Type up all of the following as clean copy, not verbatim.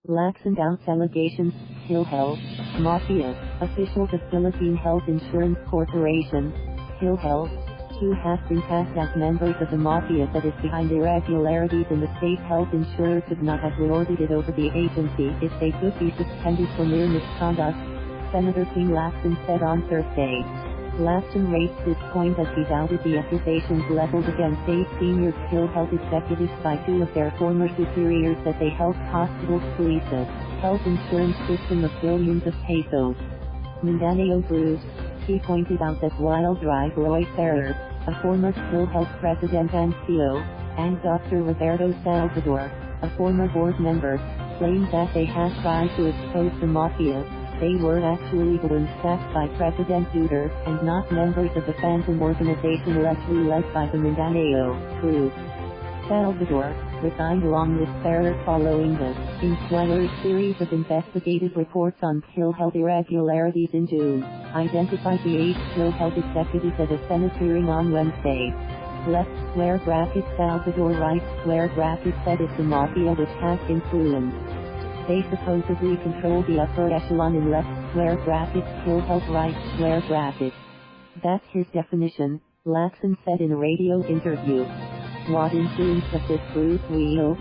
Lacson doubts allegations, PhilHealth, mafia, officials of Philippine Health Insurance Corporation, PhilHealth, who have been tasked as members of the mafia that is behind irregularities in the state health insurer could not have lorded it over the agency if they could be suspended for mere misconduct, Senator King Lacson said on Thursday. Lacson raised this point as he doubted the accusations leveled against 8 senior PhilHealth executives by 2 of their former superiors that they helped hospitals police a health insurance system of billions of pesos. Mindanao Group, he pointed out that while Roy Ferrer, a former PhilHealth president and CEO, and Dr. Roberto Salvador, a former board member, claimed that they had tried to expose the mafia, they were actually the ones staffed by President Duterte and not members of the phantom organization allegedly led by the Mindanao Group. Salvador resigned along with Ferrer following the Inquirer series of investigative reports on PhilHealth irregularities in June, identified the 8 PhilHealth executives at a Senate hearing on Wednesday. Left square bracket Salvador right square bracket said it's the mafia which has influence. They supposedly control the upper echelon in left square bracket PhilHealth right square bracket. That's his definition, Lacson said in a radio interview. What influence does this group wield?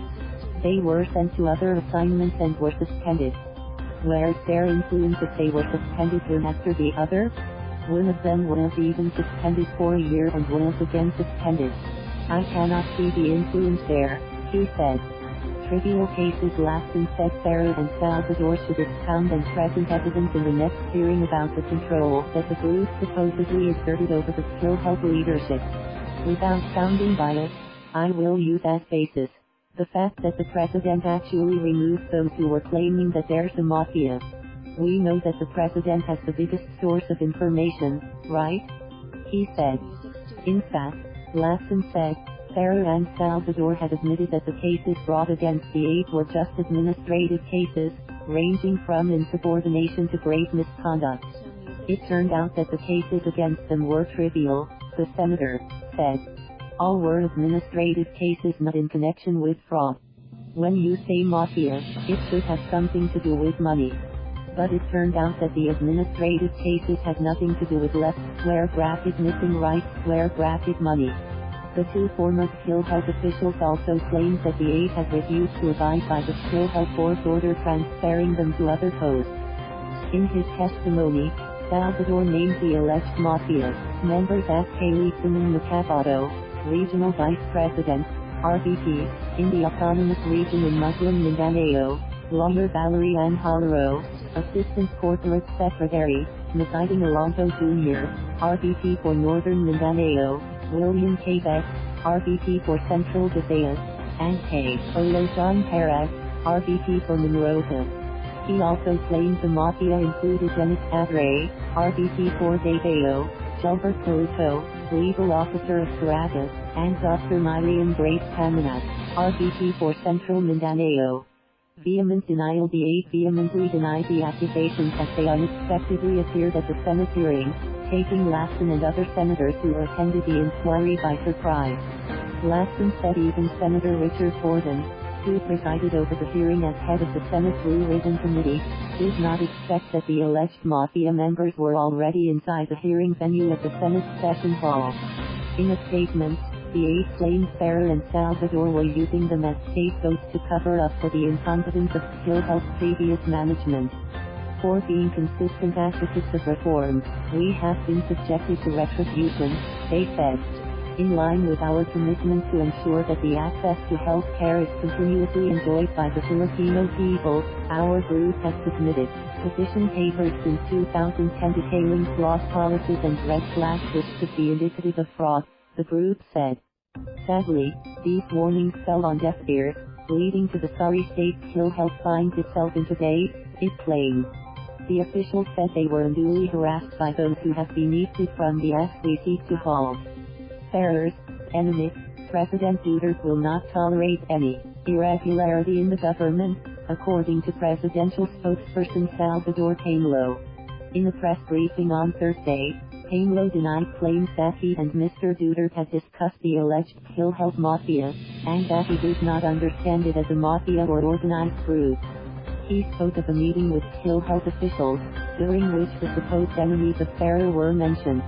They were sent to other assignments and were suspended. Where's their influence if they were suspended one after the other? One of them was even suspended for a year and was again suspended. I cannot see the influence there, he said. Trivial cases Lacson said Ferrer and Salvador should expound and present evidence in the next hearing about the control that the group supposedly exerted over the PhilHealth leadership. Without sounding biased, I will use as basis the fact that the president actually removed those who were claiming that there's a mafia. We know that the president has the biggest source of information, right? He said. In fact, Lacson said, Ferrer and Salvador had admitted that the cases brought against the 8 were just administrative cases, ranging from insubordination to grave misconduct. It turned out that the cases against them were trivial, the senator said. All were administrative cases not in connection with fraud. When you say mafia, it should have something to do with money. But it turned out that the administrative cases had nothing to do with left square bracket missing right square bracket money. The 2 former PhilHealth officials also claimed that the 8 had refused to abide by the PhilHealth board's order transferring them to other posts. In his testimony, Salvador named the alleged mafia members as Khaliquzzaman Macabato, Regional Vice President, RVP, in the Autonomous Region in Muslim Mindanao, lawyer Valerie Anne Hollero, Assistant Corporate Secretary, Masiding Alonto Jr., RVP for Northern Mindanao, William K. Beck, RVP for Central Visayas, and Paolo Johann Perez, RVP for Monrovia. He also claimed the mafia included Dennis Adre, RVP for Davao, Jelbert Galicto, Legal Officer of Caracas, and Dr. Miriam Grace Pamonag, RVP for Central Mindanao. Vehement denial. The 8 vehemently denied the accusations as they unexpectedly appeared at the Senate hearing, taking Lacson and other senators who attended the inquiry by surprise. Lacson said even Senator Richard Borden, who presided over the hearing as head of the Senate Blue Ribbon Committee, did not expect that the alleged mafia members were already inside the hearing venue at the Senate session hall. In a statement, the 8 claimed Ferrer and Salvador were using them as scapegoats to cover up for the incompetence of PhilHealth's previous management. For being consistent advocates of reform, we have been subjected to retribution, they said. In line with our commitment to ensure that the access to health care is continuously enjoyed by the Filipino people, our group has submitted position papers since 2010 detailing flawed policies and red flags which could be indicative of fraud, the group said. Sadly, these warnings fell on deaf ears, leading to the sorry state PhilHealth finds itself in today, it claimed. The officials said they were unduly harassed by those who have been evicted from the acts we seek to halt. Ferrer's enemy, President Duterte will not tolerate any irregularity in the government, according to presidential spokesperson Salvador Paolo. In a press briefing on Thursday, Paolo denied claims that he and Mr. Duterte had discussed the alleged PhilHealth mafia, and that he did not understand it as a mafia or organized group. He spoke of a meeting with PhilHealth officials, during which the supposed enemies of Ferrer were mentioned.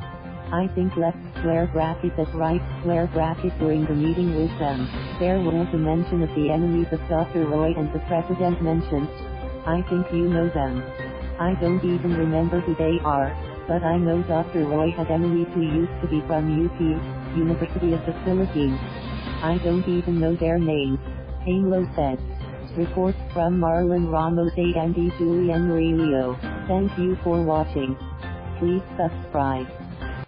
I think left square bracket at right square bracket during the meeting with them. There was a mention of the enemies of Dr. Roy and the President mentioned. I think you know them. I don't even remember who they are, but I know Dr. Roy had enemies who used to be from UP, University of the Philippines. I don't even know their names, Hainlo said. Report from Marlon Ramos and Julian Murillo. Thank you for watching. Please subscribe.